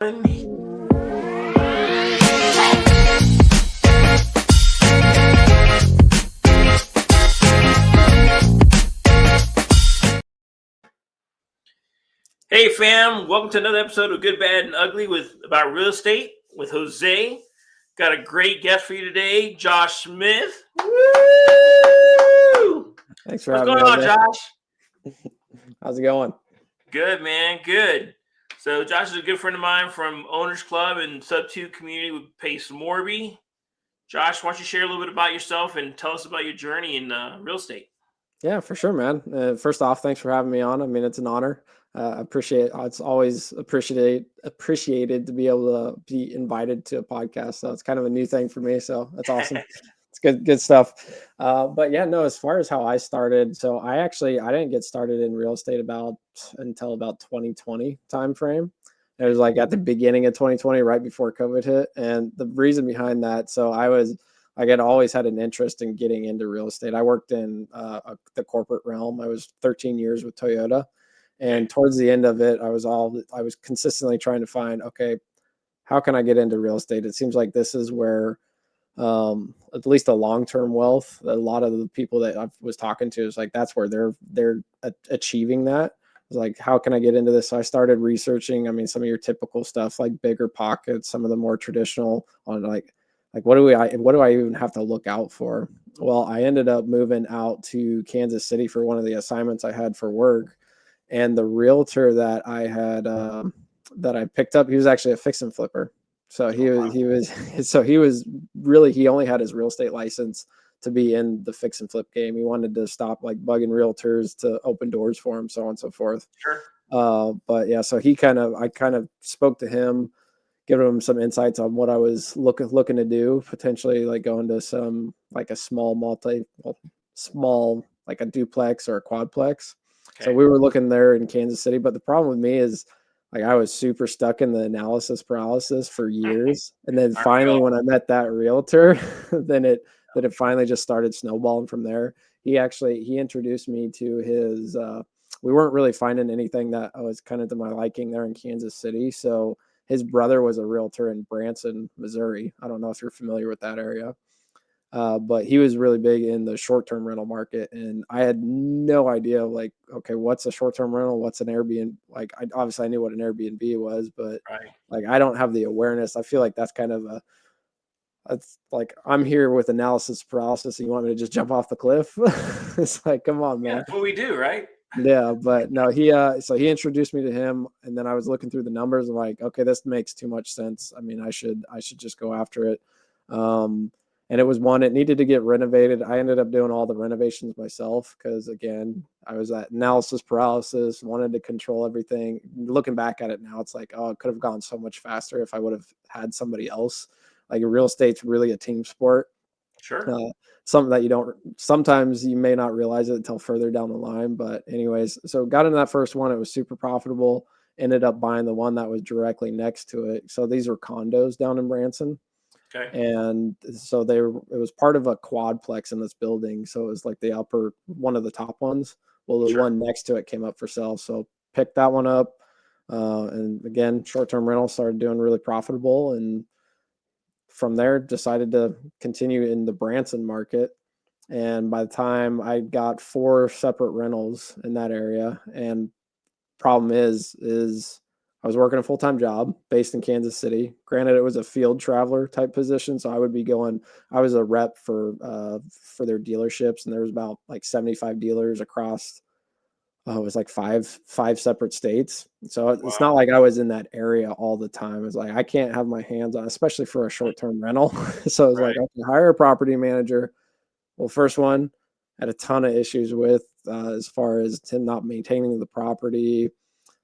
Hey fam, welcome to another episode of Good, Bad, and Ugly about real estate with Jose. Got a great guest for you today, Josh Smith. Woo! Thanks for What's having me. What's going on, Josh? How's it going? Good, man. Good. So Josh is a good friend of mine from Owners Club and Sub-2 community with Pace Morby. Josh, why don't you share a little bit about yourself and tell us about your journey in real estate? Yeah, for sure, man. First off, thanks for having me on. I mean, it's an honor. It's always appreciated to be able to be invited to a podcast. So it's kind of a new thing for me. So that's awesome. It's good stuff. But yeah, no, as far as how I started, so I didn't get started in real estate until about 2020 timeframe. It was like at the beginning of 2020, right before COVID hit. And the reason behind that, so I had always had an interest in getting into real estate. I worked in the corporate realm. I was 13 years with Toyota. And towards the end of it, I was consistently trying to find, okay, how can I get into real estate? It seems like this is where at least a long-term wealth, a lot of the people that I was talking to is like, that's where they're achieving that. I was like, how can I get into this? So I started researching. I mean, some of your typical stuff like bigger pockets, some of the more traditional on like what do I even have to look out for? Well, I ended up moving out to Kansas City for one of the assignments I had for work. And the realtor that I picked up, he was actually a fix and flipper. So he only had his real estate license to be in the fix and flip game. He wanted to stop like bugging realtors to open doors for him, so on and so forth. Sure. But yeah, so I kind of spoke to him, giving him some insights on what I was looking to do, potentially like going to some like a small like a duplex or a quadplex. Okay. So we were looking there in Kansas City, but the problem with me is like I was super stuck in the analysis paralysis for years. And then finally when I met that realtor, then it finally just started snowballing from there. He introduced me to his we weren't really finding anything that was kind of to my liking there in Kansas City. So his brother was a realtor in Branson, Missouri. I don't know if you're familiar with that area. But he was really big in the short-term rental market, and I had no idea, like, okay, what's a short-term rental? What's an Airbnb? Like, I knew what an Airbnb was, but like, I don't have the awareness. I feel like that's kind of that's like, I'm here with analysis paralysis, and you want me to just jump off the cliff? It's like, come on, man. Yeah, that's what we do, right? Yeah, but no, so he introduced me to him, and then I was looking through the numbers and like, okay, this makes too much sense. I mean, I should just go after it. And it was one, it needed to get renovated. I ended up doing all the renovations myself because, again, I was at analysis paralysis, wanted to control everything. Looking back at it now, it's like, oh, it could have gone so much faster if I would have had somebody else. Like, real estate's really a team sport. Sure. Something that sometimes you may not realize it until further down the line. But anyways, so got into that first one. It was super profitable. Ended up buying the one that was directly next to it. So these were condos down in Branson. Okay. And so it was part of a quadplex in this building. So it was like one of the top ones. Well, the one next to it came up for sale. So picked that one up. And again, short-term rental started doing really profitable. And from there, decided to continue in the Branson market. And by the time I got 4 separate rentals in that area, and problem is I was working a full-time job based in Kansas City. Granted, it was a field traveler type position, so I was a rep for their dealerships, and there was about like 75 dealers across. It was like five separate states. So it's not like I was in that area all the time. It's like I can't have my hands on, especially for a short-term rental. So it was like, I can hire a property manager. Well, first one, had a ton of issues with as far as him not maintaining the property.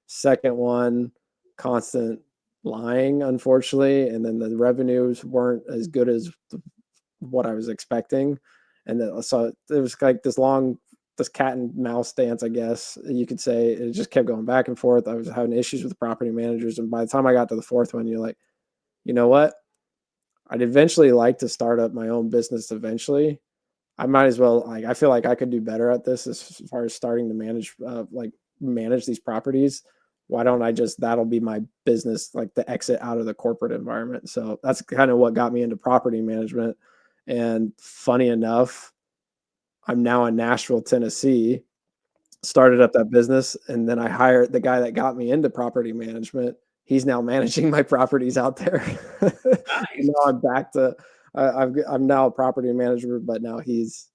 Second one, constant lying, unfortunately, and then the revenues weren't as good as what I was expecting. And then, so it was like this cat and mouse dance, I guess you could say. It just kept going back and forth. I was having issues with the property managers, and by the time I got to the fourth one, you're like, you know what? I'd eventually like to start up my own business eventually. I might as well, like, I feel like I could do better at this as far as starting to manage these properties. why don't I just, that'll be my business, like the exit out of the corporate environment. So that's kind of what got me into property management. And funny enough, I'm now in Nashville, Tennessee, started up that business. And then I hired the guy that got me into property management. He's now managing my properties out there. Nice. Now I'm back to, I'm now a property manager, but now he's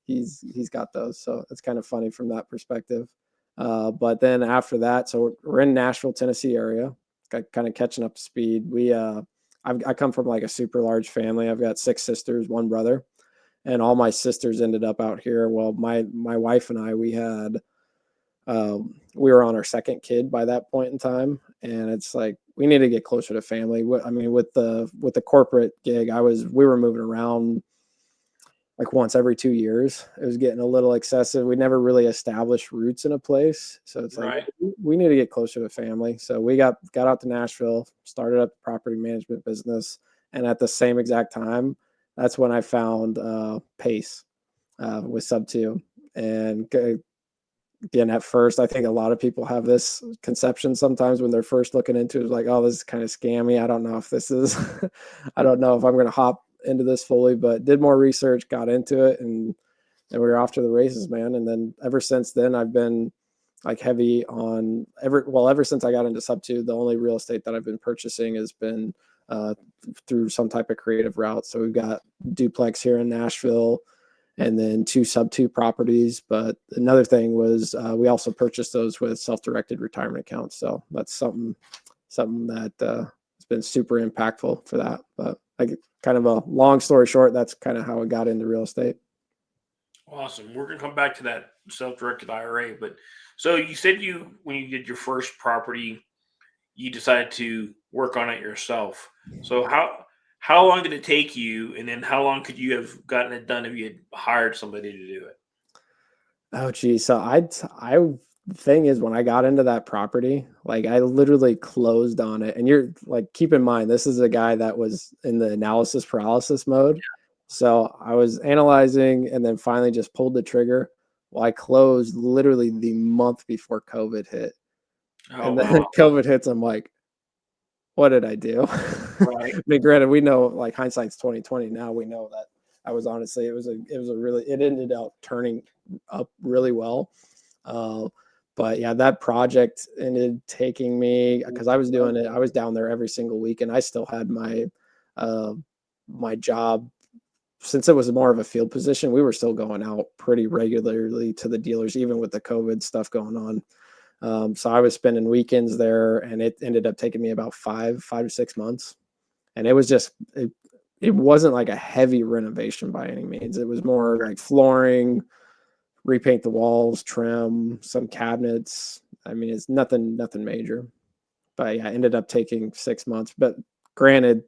got those. So it's kind of funny from that perspective. But then after that, so we're in Nashville, Tennessee area, kind of catching up to speed. I come from like a super large family. I've got 6 sisters, 1 brother, and all my sisters ended up out here. Well, my wife and I, we were on our 2nd kid by that point in time, and it's like we need to get closer to family. I mean, with the corporate gig, we were moving around like once every 2 years. It was getting a little excessive. We never really established roots in a place, so it's like Right. we need to get closer to family. So we got out to Nashville, started up the property management business, and at the same exact time, that's when I found Pace with Sub 2. And again, at first, I think a lot of people have this conception sometimes when they're first looking into it, like, oh, this is kind of scammy. I don't know if this is, I don't know if I'm going to hop into this fully, but did more research, got into it, and we were off to the races, man. And then ever since then, I've been like heavy on ever since I got into Sub 2, the only real estate that I've been purchasing has been through some type of creative route. So we've got duplex here in Nashville, and then 2 Sub 2 properties. But another thing was we also purchased those with self-directed retirement accounts. So that's something that has been super impactful for that. But kind of a long story short, that's kind of how I got into real estate. Awesome. We're gonna come back to that self-directed IRA, but so you said when you did your first property, you decided to work on it yourself. So how long did it take you, and then how long could you have gotten it done if you had hired somebody to do it? Oh, geez. So the thing is, when I got into that property, like I literally closed on it. And you're like, keep in mind, this is a guy that was in the analysis paralysis mode. So I was analyzing and then finally just pulled the trigger. Well, I closed literally the month before COVID hit. Oh And then wow. COVID hits. I'm like, what did I do? I Right. mean, granted, we know like hindsight's 2020. Now we know that I was honestly, it ended up turning up really well. Uh, but yeah, that project ended taking me, because I was doing it. I was down there every single week, and I still had uh, my job. Since it was more of a field position, we were still going out pretty regularly to the dealers, even with the COVID stuff going on. So I was spending weekends there, and it ended up taking me about 5 to 6 months. And it was it wasn't like a heavy renovation by any means. It was more like flooring, repaint the walls, trim some cabinets. I mean, it's nothing major. But yeah, it ended up taking 6 months. But granted,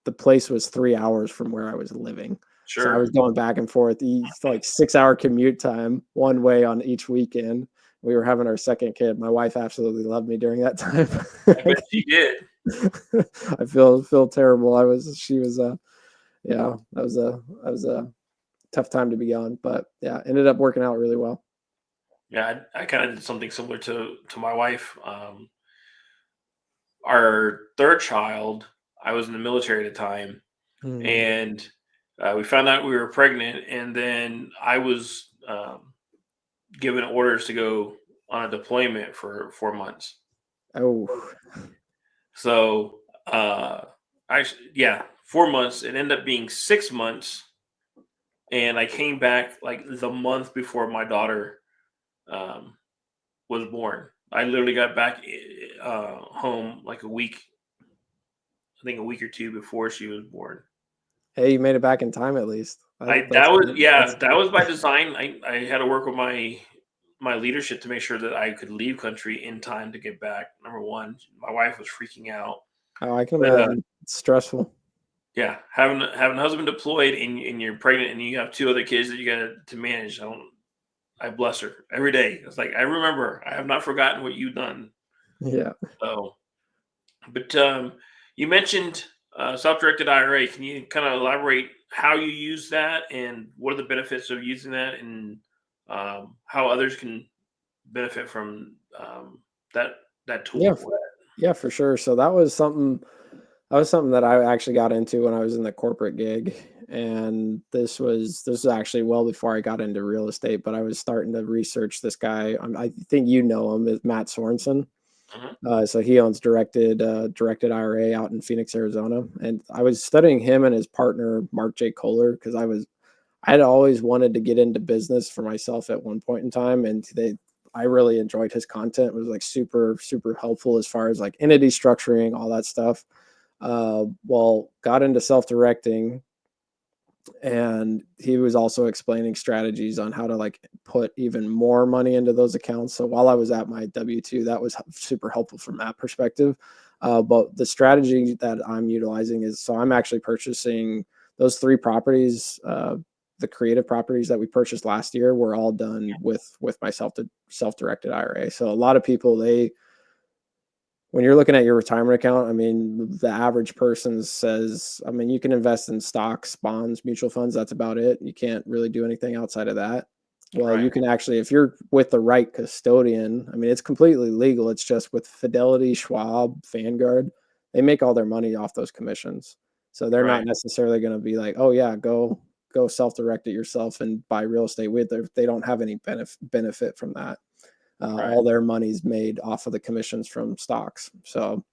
the place was 3 hours from where I was living. So I Sure. was going back and forth, like 6 hour commute time one way on each weekend. We were having our 2nd kid. My wife absolutely loved me during that time. I bet you did. I feel terrible. She was yeah, that was a tough time to be on, but yeah, ended up working out really well. Yeah, I kind of did something similar to my wife. Our third child, I was in the military at the time, Mm. and we found out we were pregnant, and then I was given orders to go on a deployment for 4 months. Oh, So, yeah, 4 months. It ended up being 6 months, and I came back like the month before my daughter um, was born. I literally got back home like a week, I think a week or two before she was born. hey, you made it back in time at least. That was, That's yeah, that was by design. I had to work with my leadership to make sure that I could leave country in time to get back. Number one, my wife was freaking out, oh, I can but imagine. It's stressful. yeah, having a husband deployed and you're pregnant and you have 2 other kids that you got to manage. I bless her every day. It's like I remember. I have not forgotten what you've done. Yeah. So, but you mentioned self-directed IRA. Can you kind of elaborate how you use that and what are the benefits of using that, and how others can benefit from that tool? Yeah, For that? Yeah, for sure. So that was something that I actually got into when I was in the corporate gig. And this was actually well before I got into real estate, but I was starting to research this guy. I think you know him, is Matt Sorensen. Mhm. So he owns Directed IRA out in Phoenix, Arizona. And I was studying him and his partner, Mark J. Kohler, because I had always wanted to get into business for myself at one point in time. And I really enjoyed his content. It was like super, super helpful as far as like entity structuring, all that stuff. Well, got into self-directing, and he was also explaining strategies on how to like put even more money into those accounts. So while I was at my W-2, that was super helpful from that perspective. But the strategy that I'm utilizing is, so I'm actually purchasing those 3 properties. The creative properties that we purchased last year were all done with my self-directed IRA. So a lot of people, when you're looking at your retirement account, I mean, the average person says, I mean, you can invest in stocks, bonds, mutual funds. That's about it. You can't really do anything outside of that. Well, Right. you can actually, if you're with the right custodian, I mean, it's completely legal. It's just with Fidelity, Schwab, Vanguard, they make all their money off those commissions. So they're Right. not necessarily going to be like, oh yeah, go self-direct it yourself and buy real estate with it. They don't have any benefit from that. Right. All their money's made off of the commissions from stocks. So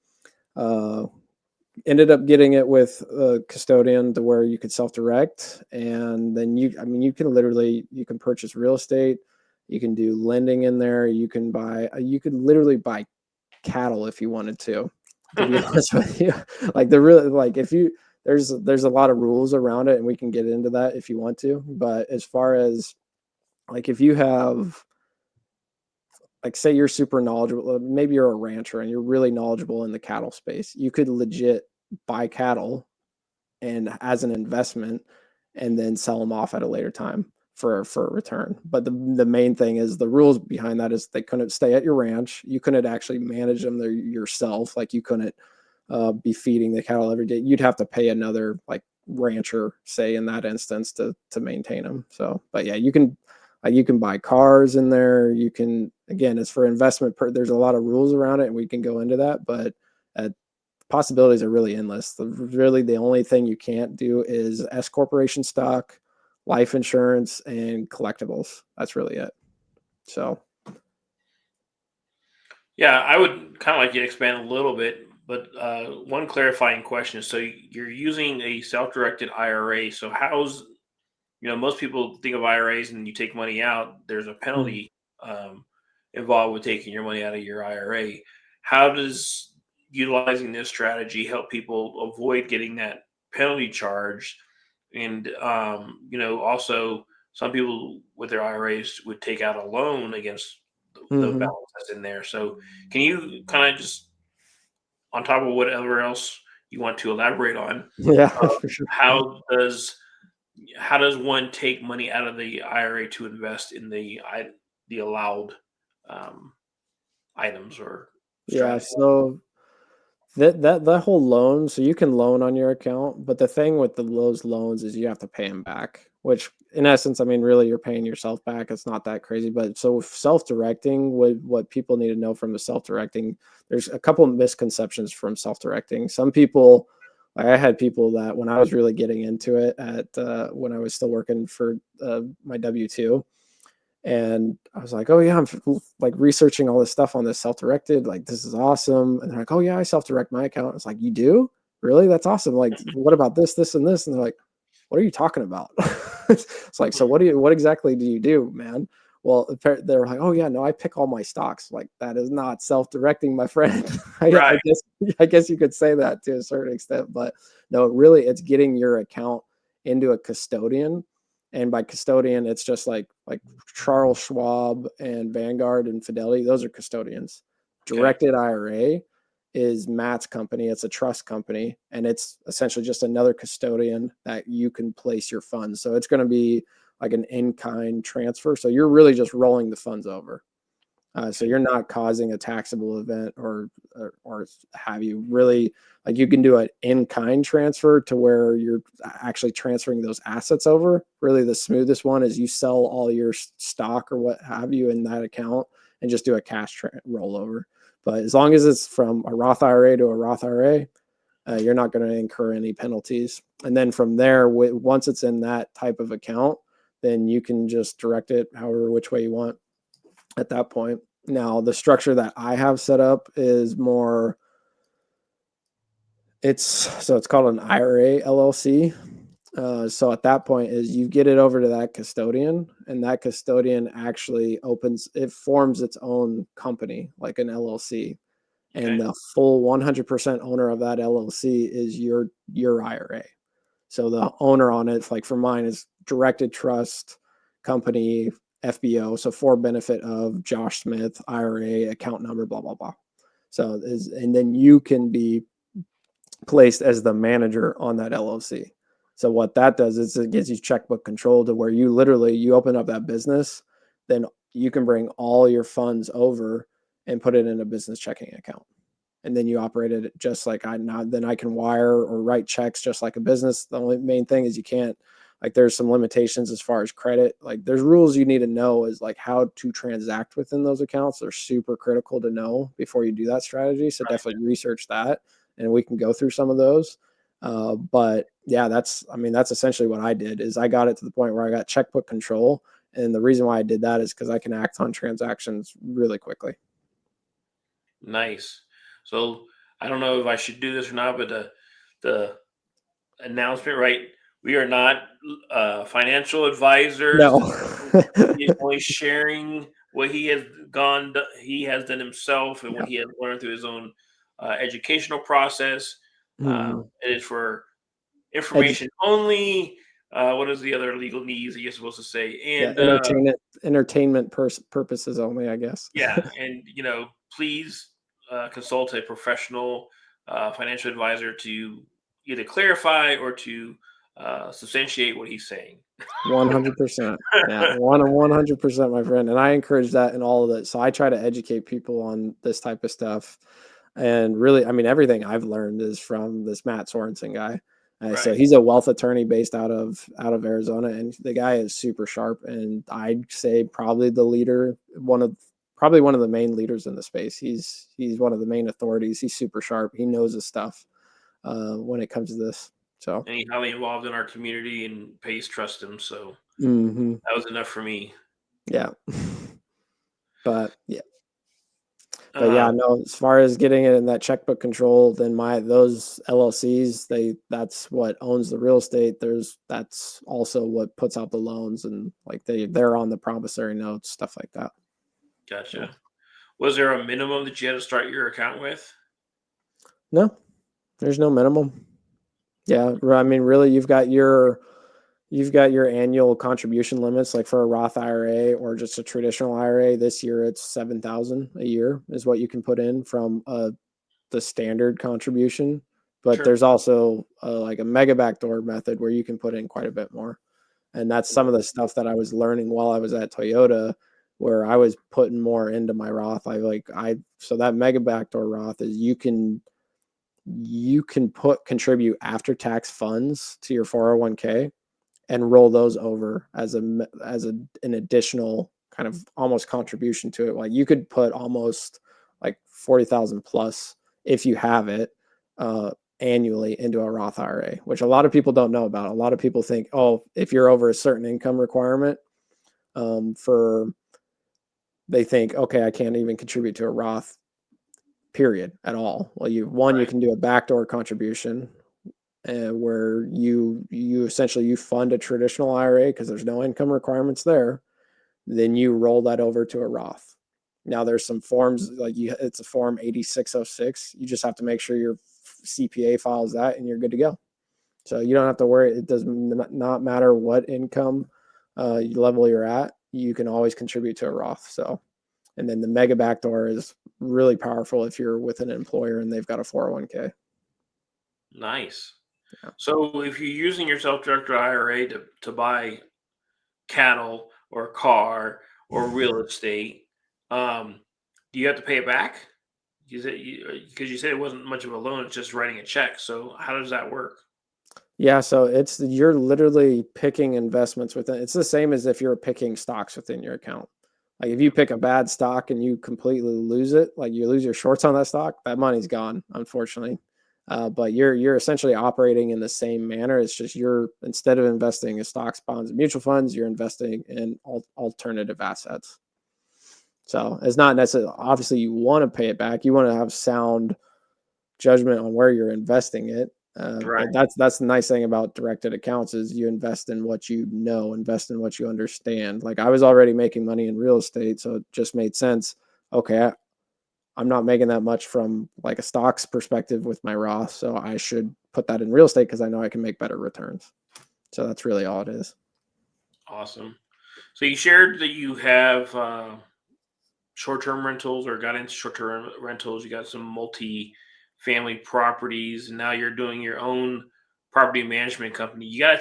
uh, ended up getting it with a custodian to where you could self-direct, and then you can purchase real estate, you can do lending in there, you could literally buy cattle if you wanted to be honest with you. Like the really like if you there's a lot of rules around it, and we can get into that if you want to. But as far as like if you have, like, say you're super knowledgeable, maybe you're a rancher and you're really knowledgeable in the cattle space, you could legit buy cattle and as an investment, and then sell them off at a later time for a return. But the main thing is, the rules behind that is they couldn't stay at your ranch. You couldn't actually manage them there yourself. Like you couldn't be feeding the cattle every day. You'd have to pay another like rancher, say in that instance, to maintain them. So, but yeah, you can buy cars in there. You can, again, it's for investment. There's a lot of rules around it, and we can go into that. But uh, possibilities are really endless. Really, the only thing you can't do is S corporation stock, life insurance, and collectibles. That's really it. So Yeah, I would kind of like you to expand a little bit, but one clarifying question. So you're using a self-directed IRA. So how's, most people think of IRAs and you take money out, there's a mm, penalty involved with taking your money out of your IRA. How does utilizing this strategy help people avoid getting that penalty charge? And, also some people with their IRAs would take out a loan against the mhm. balance that's in there. So can you kind of just, on top of whatever else you want to elaborate on, Yeah, for sure. how does one take money out of the IRA to invest in the allowed um, items or Yeah, strategy? so that whole loan, so you can loan on your account, but the thing with those loans is you have to pay them back, which in essence, I mean, really you're paying yourself back. It's not that crazy. But so with self-directing, what people need to know from the self-directing, there's a couple of misconceptions from self-directing. Some people, like I had people that when I was really getting into it when I was still working for my W-2, and I was like, oh yeah, I'm like researching all this stuff on this self-directed. Like, this is awesome. And they're like, oh yeah, I self-direct my account. It's like, you do? Really? That's awesome. Like, what about this, this, and this? And they're like, what are you talking about? It's like, so what exactly do you do, man? Well, they're like, oh yeah, no, I pick all my stocks. Like, that is not self-directing, my friend. I Right. guess I guess you could say that to a certain extent, but no, really, it's getting your account into a custodian. And by custodian, it's just like Charles Schwab and Vanguard and Fidelity. Those are custodians. Okay. Directed IRA is Matt's company. It's a trust company, and it's essentially just another custodian that you can place your funds. So it's going to be like an in-kind transfer. So you're really just rolling the funds over. So Okay. you're not causing a taxable event or have you really, like, you can do an in-kind transfer to where you're actually transferring those assets over. Really, the smoothest one is you sell all your stock or what have you in that account and just do a cash rollover. But as long as it's from a Roth IRA to a Roth IRA, you're not going to incur any penalties. And then from there, once it's in that type of account, then you can just direct it however which way you want at that point. Now, the structure that I have set up is more, it's called an IRA LLC. So at that point is you get it over to that custodian, and that custodian actually forms its own company, like an LLC. And the full 100% owner of that LLC is your IRA. So the owner on it, like for mine, is Directed Trust Company, FBO. So for benefit of Josh Smith, IRA, account number, blah, blah, blah. So and then you can be placed as the manager on that LLC. So what that does is it gives you checkbook control to where you open up that business, then you can bring all your funds over and put it in a business checking account. And then you operate it just like then I can wire or write checks just like a business. The only main thing is you can't, like, there's some limitations as far as credit. Like, there's rules you need to know is like how to transact within those accounts. They're super critical to know before you do that strategy. So definitely research that, and we can go through some of those. But yeah, that's essentially what I did is I got it to the point where I got checkbook control. And the reason why I did that is because I can act on transactions really quickly. Nice. So I don't know if I should do this or not, but the announcement, right? We are not financial advisors. No. He's only sharing what he has done himself and what he has learned through his own educational process. It is for information only. What is the other legal needs that you're supposed to say? And entertainment purposes only, I guess. yeah, and please consult a professional financial advisor to either clarify or to substantiate what he's saying. 100%. Yeah, 100%, my friend. And I encourage that in all of it. So I try to educate people on this type of stuff. And really, I mean, everything I've learned is from this Matt Sorensen guy. So he's a wealth attorney based out of Arizona, and the guy is super sharp. And I'd say probably the leader, one of the main leaders in the space. He's one of the main authorities. He's super sharp. He knows his stuff when it comes to this. So, and he's highly involved in our community, and Pace trust him. So that was enough for me. Yeah. But yeah. But yeah, no, as far as getting it in that checkbook control, then those LLCs, that's what owns the real estate. That's also what puts out the loans, and like they're on the promissory notes, stuff like that. Gotcha. So, was there a minimum that you had to start your account with? No, there's no minimum. Yeah, I mean, really, you've got your annual contribution limits, like for a Roth IRA or just a traditional IRA. This year, it's $7,000 a year is what you can put in from the standard contribution. But there's also like a mega backdoor method where you can put in quite a bit more. And that's some of the stuff that I was learning while I was at Toyota, where I was putting more into my Roth. So that mega backdoor Roth is you can contribute after tax funds to your 401k and roll those over as an additional kind of almost contribution to it. Like you could put almost like 40,000 plus if you have it annually into a Roth IRA, which a lot of people don't know about. A lot of people think, oh, if you're over a certain income requirement, they think, okay, I can't even contribute to a Roth period at all. Well, you can do a backdoor contribution where you essentially fund a traditional IRA because there's no income requirements there. Then you roll that over to a Roth. Now there's some forms it's a form 8606. You just have to make sure your CPA files that and you're good to go. So you don't have to worry. It does not matter what income level you're at. You can always contribute to a Roth. So, and then the mega backdoor is really powerful if you're with an employer and they've got a 401k. Nice. Yeah. So if you're using your self-directed IRA to buy cattle or a car or real estate, do you have to pay it back? Because you said it wasn't much of a loan, it's just writing a check. So how does that work? Yeah, so you're literally picking investments within. It's the same as if you're picking stocks within your account. Like if you pick a bad stock and you completely lose it, like you lose your shorts on that stock, that money's gone, unfortunately. But you're essentially operating in the same manner. It's just instead of investing in stocks, bonds, and mutual funds, you're investing in alternative assets. So it's not necessarily, obviously you want to pay it back. You want to have sound judgment on where you're investing it. Right. But that's the nice thing about directed accounts is you invest in what you know, invest in what you understand. Like I was already making money in real estate, so it just made sense. Okay, I'm not making that much from like a stocks perspective with my Roth, so I should put that in real estate because I know I can make better returns. So that's really all it is. Awesome. So you shared that you have short-term rentals or got into short-term rentals. You got some multi-family properties, and now you're doing your own property management company. You got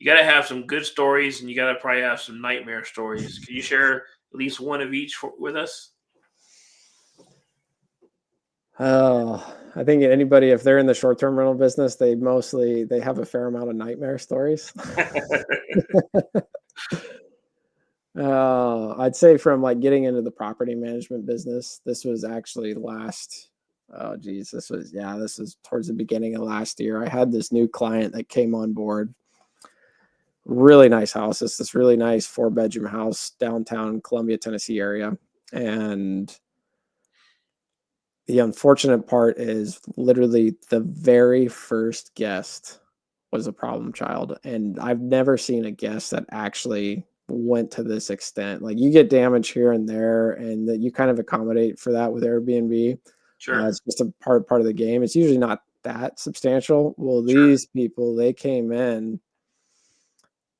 to have some good stories, and you got to probably have some nightmare stories. Can you share at least one of each with us? Oh, I think anybody, if they're in the short-term rental business, they have a fair amount of nightmare stories. I'd say from like getting into the property management business, this was actually this was towards the beginning of last year. I had this new client that came on board. Really nice house. It's this really nice 4-bedroom house downtown Columbia, Tennessee area. And the unfortunate part is literally the very first guest was a problem child. And I've never seen a guest that actually went to this extent. Like you get damage here and there, and that you kind of accommodate for that with Airbnb. Sure. It's just a part of the game. It's usually not that substantial. Well, Sure. these people, they came in,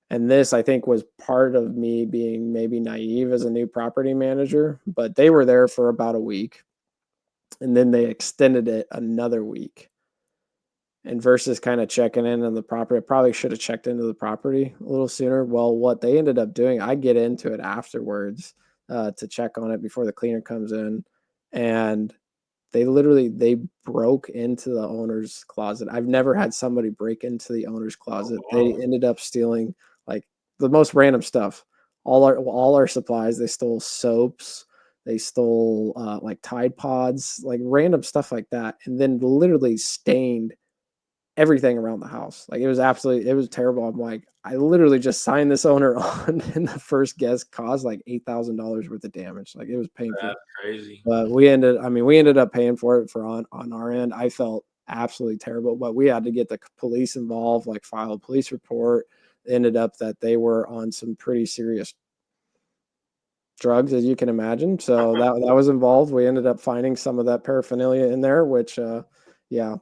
and this I think was part of me being maybe naive as a new property manager, but they were there for about a week, and then they extended it another week. And versus kind of checking in on the property, I probably should have checked into the property a little sooner. Well, what they ended up doing, I get into it afterwards to check on it before the cleaner comes in, and they broke into the owner's closet. I've never had somebody break into the owner's Oh, closet. They wow. ended up stealing like the most random stuff. All our supplies. They stole soaps. They stole like Tide Pods, like random stuff like that, and then literally stained everything around the house. Like it was terrible. I'm like, I literally just signed this owner on, and the first guest caused like $8,000 worth of damage. Like it was painful. That's crazy. But we ended up paying for it on our end. I felt absolutely terrible, but we had to get the police involved, like file a police report. It ended up that they were on some pretty serious drugs, as you can imagine. So that was involved. We ended up finding some of that paraphernalia in there, which yeah,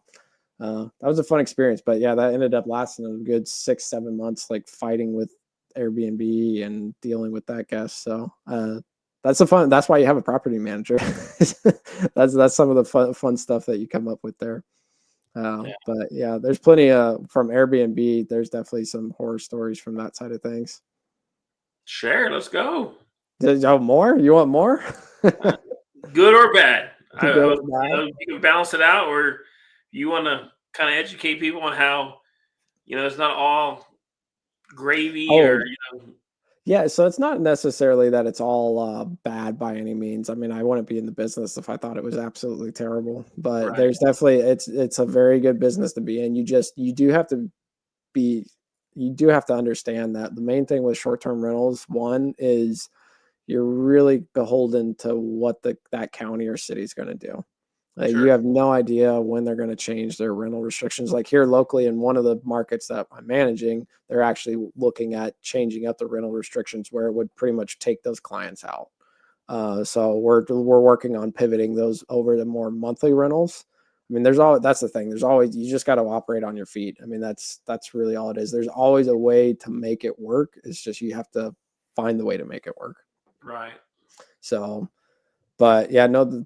that was a fun experience. But yeah, that ended up lasting a good 6-7 months, like fighting with Airbnb and dealing with that guest. So that's why you have a property manager. That's some of the fun stuff that you come up with there. Yeah. But yeah, there's plenty from Airbnb. There's definitely some horror stories from that side of things. Share. Let's go. More? You want more? Good or bad. I Good was, or bad? you can balance it out, or you want to kind of educate people on how it's not all gravy or Oh, yeah, so it's not necessarily that it's all bad by any means. I mean, I wouldn't be in the business if I thought it was absolutely terrible. But right. there's definitely it's a very good business to be in. Be you do have to understand that the main thing with short-term rentals, one is you're really beholden to what that county or city is going to do. You Sure. have no idea when they're going to change their rental restrictions. Like here locally in one of the markets that I'm managing, they're actually looking at changing up the rental restrictions where it would pretty much take those clients out. So we're working on pivoting those over to more monthly rentals. I mean, that's the thing. There's always you just got to operate on your feet. I mean, that's really all it is. There's always a way to make it work. It's just you have to find the way to make it work. Right. So, but yeah, no,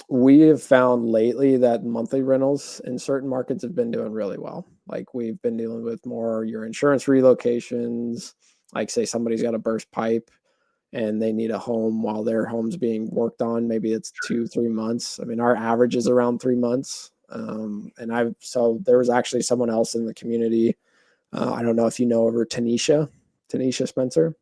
we have found lately that monthly rentals in certain markets have been doing really well. Like we've been dealing with more your insurance relocations, like say somebody's got a burst pipe and they need a home while their home's being worked on. Maybe it's 2-3 months. I mean, our average is around 3 months. So there was actually someone else in the community. I don't know if you know of her, Tanisha Spencer.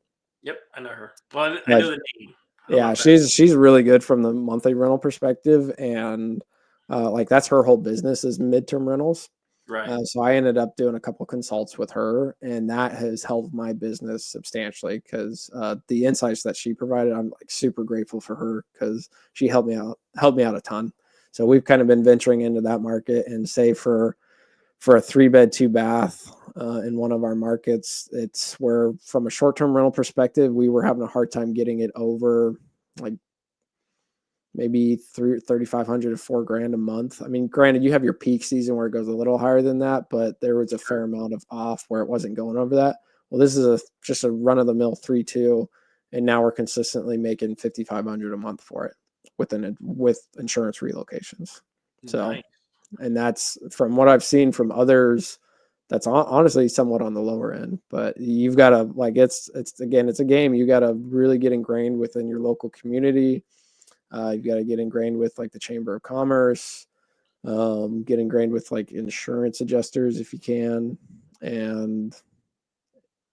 Yep, I know her. Well, I But know the name. How yeah, about that? she's really good from the monthly rental perspective, and like that's her whole business is midterm rentals. Right. So I ended up doing a couple consults with her, and that has helped my business substantially because the insights that she provided, I'm like super grateful for her because she helped me out a ton. So we've kind of been venturing into that market, and say for a 3-bed 2-bath in one of our markets, it's where from a short-term rental perspective, we were having a hard time getting it over like maybe 3,500 to $4,000 a month. I mean, granted, you have your peak season where it goes a little higher than that, but there was a fair amount of off where it wasn't going over that. Well, this is just a run of the mill 3.2, and now we're consistently making 5,500 a month for it with insurance relocations. So, Nice. and that's from what I've seen from others. That's honestly somewhat on the lower end, but you've got to like it's again it's a game. You got to really get ingrained within your local community. You've got to get ingrained with like the Chamber of Commerce, get ingrained with like insurance adjusters if you can. And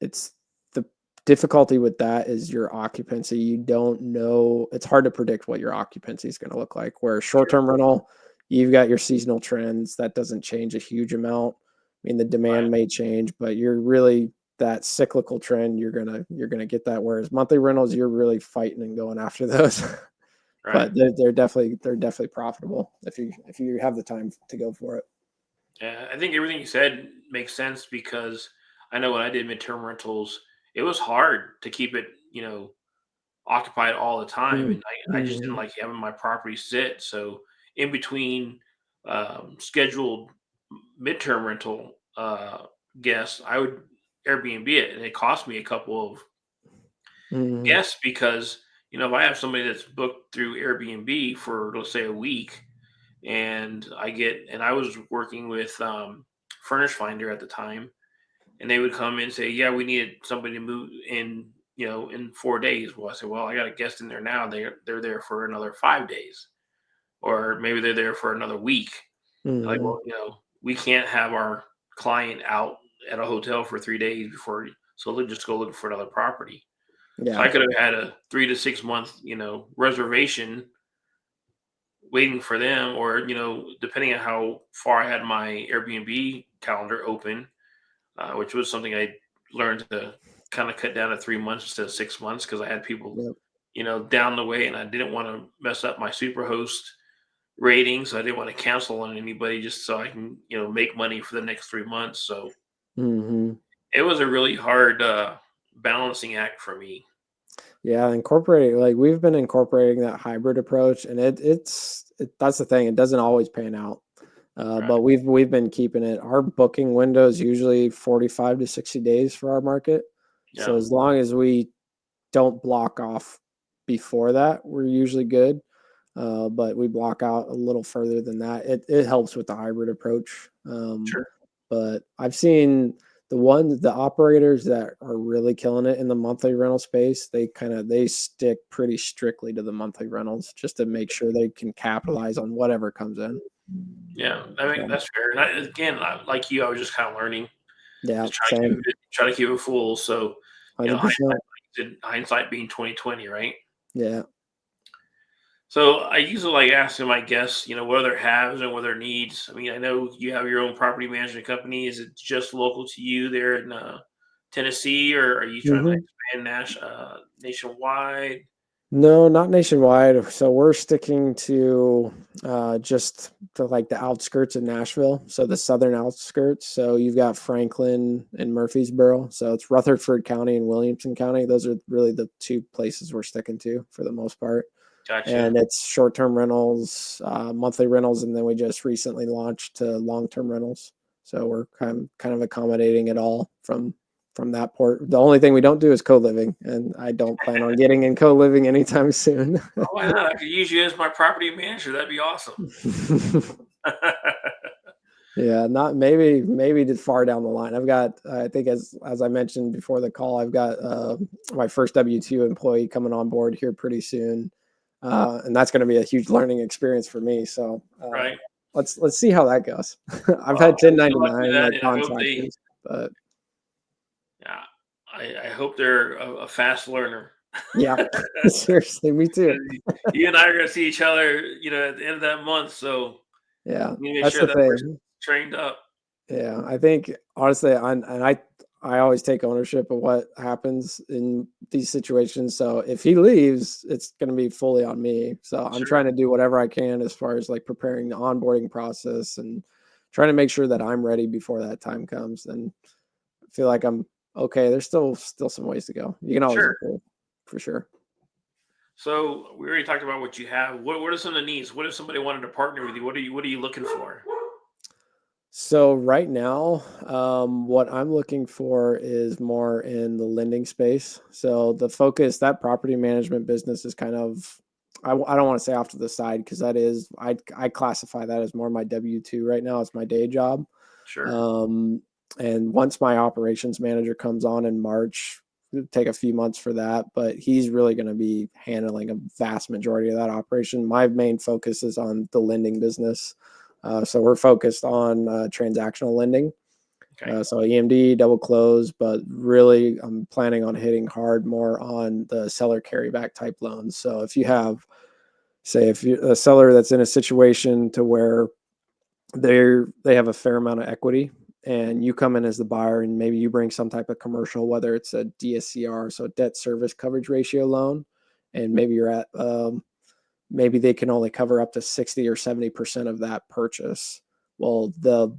it's the difficulty with that is your occupancy. You don't know, it's hard to predict what your occupancy is going to look like. Where short term rental, you've got your seasonal trends that doesn't change a huge amount. I mean, the demand may change, but you're really that cyclical trend. You're gonna get that. Whereas monthly rentals, you're really fighting and going after those. Right. But they're definitely profitable if you have the time to go for it. Yeah, I think everything you said makes sense because I know when I did midterm rentals, it was hard to keep it, occupied all the time, and I just didn't Mm-hmm. like having my property sit. So in between scheduled midterm rental guests, I would Airbnb it, and it cost me a couple of Mm-hmm. guests because if I have somebody that's booked through Airbnb for let's say a week, and I was working with Furnish Finder at the time, and they would come in and say, "Yeah, we needed somebody to move in, in 4 days." Well, I said, "Well, I got a guest in there now. They're there for another 5 days, or maybe they're there for another week." They're like, Mm-hmm. "Well, we can't have our client out at a hotel for 3 days so they'll just go looking for another property." So Yeah. I could have had a 3 to 6 month, reservation waiting for them, or depending on how far I had my Airbnb calendar open, which was something I learned to kind of cut down to 3 months instead of 6 months because I had people, Yep. down the way, and I didn't want to mess up my Superhost rating, so I didn't want to cancel on anybody just so I can, make money for the next 3 months. So Mm-hmm. it was a really hard balancing act for me. Yeah, incorporating like we've been incorporating that hybrid approach, and that's the thing. It doesn't always pan out, Right. but we've been keeping it. Our booking window is usually 45 to 60 days for our market. So Yeah. as long as we don't block off before that, we're usually good. But we block out a little further than that. It helps with the hybrid approach. Sure. But I've seen the operators that are really killing it in the monthly rental space. They stick pretty strictly to the monthly rentals just to make sure they can capitalize on whatever comes in. Yeah. I mean, So that's fair. And again, like you, I was just kind of learning yeah, to same, try to keep it full. So, 100%. hindsight being 2020, right? Yeah. So I usually like asking my guests, what are their haves and what are their needs. I mean, I know you have your own property management company. Is it just local to you there in Tennessee, or are you trying to hmm expand nationwide? No, not nationwide. So we're sticking to just to like the outskirts of Nashville, so the southern outskirts. So you've got Franklin and Murfreesboro. So it's Rutherford County and Williamson County. Those are really the two places we're sticking to for the most part. Gotcha. And it's short-term rentals, monthly rentals, and then we just recently launched to long-term rentals. So we're kind of accommodating it all from that port. The only thing we don't do is co-living, and I don't plan on getting in co-living anytime soon. Oh, why not? I could use you as my property manager. That'd be awesome. Yeah, not maybe far down the line. I've got I think as I mentioned before the call, I've got my first W-2 employee coming on board here pretty soon. And that's going to be a huge learning experience for me. So Right. let's see how that goes. I've Well, had good luck with 1099 that, like and I hope they. contractors, but Yeah, I hope they're a fast learner. Yeah, seriously, me too. You and I are going to see each other, at the end of that month. So Yeah, you make that's sure the that person's thing. trained up. Yeah, I think honestly, I always take ownership of what happens in these situations. So if he leaves, it's going to be fully on me. So I'm Sure. trying to do whatever I can as far as like preparing the onboarding process and trying to make sure that I'm ready before that time comes. And I feel like I'm okay. There's still some ways to go. You can always Sure. improve, for sure. So we already talked about what you have. What are some of the needs? What if somebody wanted to partner with you? What are you looking for? So right now, what I'm looking for is more in the lending space. So the focus, that property management business is kind of, I don't want to say off to the side because that is, I classify that as more my W-2 right now. It's my day job. Sure. Um, and once my operations manager comes on in March, it'll take a few months for that, but he's really going to be handling a vast majority of that operation. My main focus is on the lending business. So we're focused on transactional lending. Okay. So EMD, double close, but really I'm planning on hitting hard more on the seller carryback type loans. So if you have, say, if you're a seller that's in a situation to where they have a fair amount of equity and you come in as the buyer and maybe you bring some type of commercial, whether it's a DSCR, so debt service coverage ratio loan, and maybe you're at maybe they can only cover up to 60 or 70% of that purchase. Well, the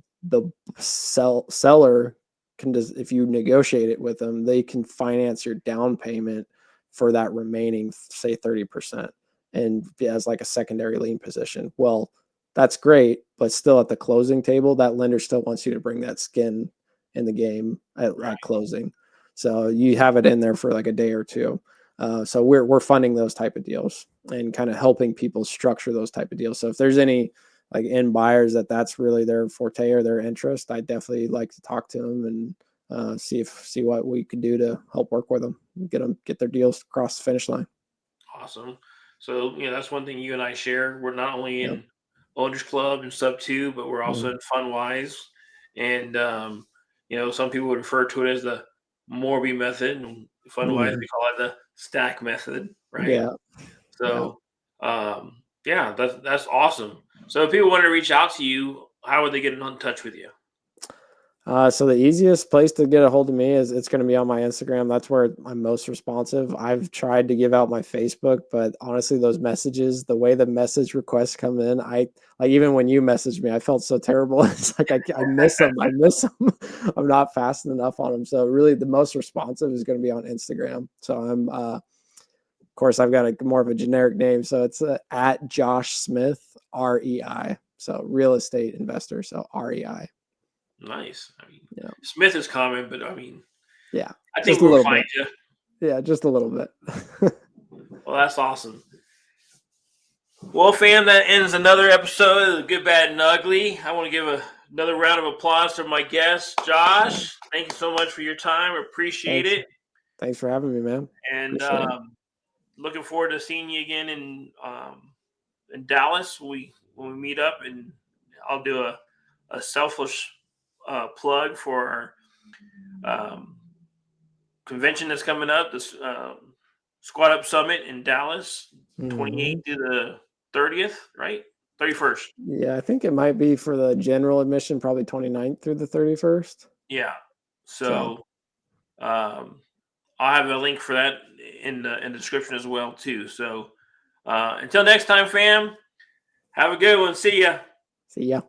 seller can just, if you negotiate it with them, they can finance your down payment for that remaining, say, 30% and as like a secondary lien position. Well, that's great, but still at the closing table, that lender still wants you to bring that skin in the game Right. at closing. So you have it in there for like a day or two. So we're funding those type of deals and kind of helping people structure those type of deals. So if there's any like end buyers that's really their forte or their interest, I definitely like to talk to them and see what we could do to help work with them, get their deals across the finish line. Awesome. So, that's one thing you and I share. We're not only Yep. in Owners Club and Sub 2, but we're also Mm. in FunWise. And, some people would refer to it as the Morby method. And FunWise, Mm. we call it the stack method, right? Yeah. Yeah. So, yeah, that's awesome. So, if people want to reach out to you, how would they get in touch with you? So the easiest place to get a hold of me is it's going to be on my Instagram. That's where I'm most responsive. I've tried to give out my Facebook, but honestly, those messages, the way the message requests come in, I like even when you messaged me, I felt so terrible. It's like I miss them. I miss them. I'm not fast enough on them. So really, the most responsive is going to be on Instagram. So of course, I've got a more of a generic name, so it's at Josh Smith REI. So real estate investor. So REI. Nice. I mean, Yeah. Smith is common, but I mean, Yeah. I think Just a we'll little find bit. you. Yeah, just a little bit. Well, that's awesome. Well, fam, that ends another episode of the Good, Bad, and Ugly. I want to give another round of applause to my guest, Yeah, Josh. Thank you so much for your time. Appreciate thanks. it. Thanks for having me, man. And Appreciate it. looking forward to seeing you again in Dallas when we meet up. And I'll do a selfless plug for our convention that's coming up, this Squad Up Summit in Dallas, Mhm. 28th to the 30th, right? 31st. Yeah, I think it might be for the general admission, probably 29th through the 31st. Yeah. So, So I'll have a link for that in the description as well too. So until next time, fam, have a good one. See ya. see ya.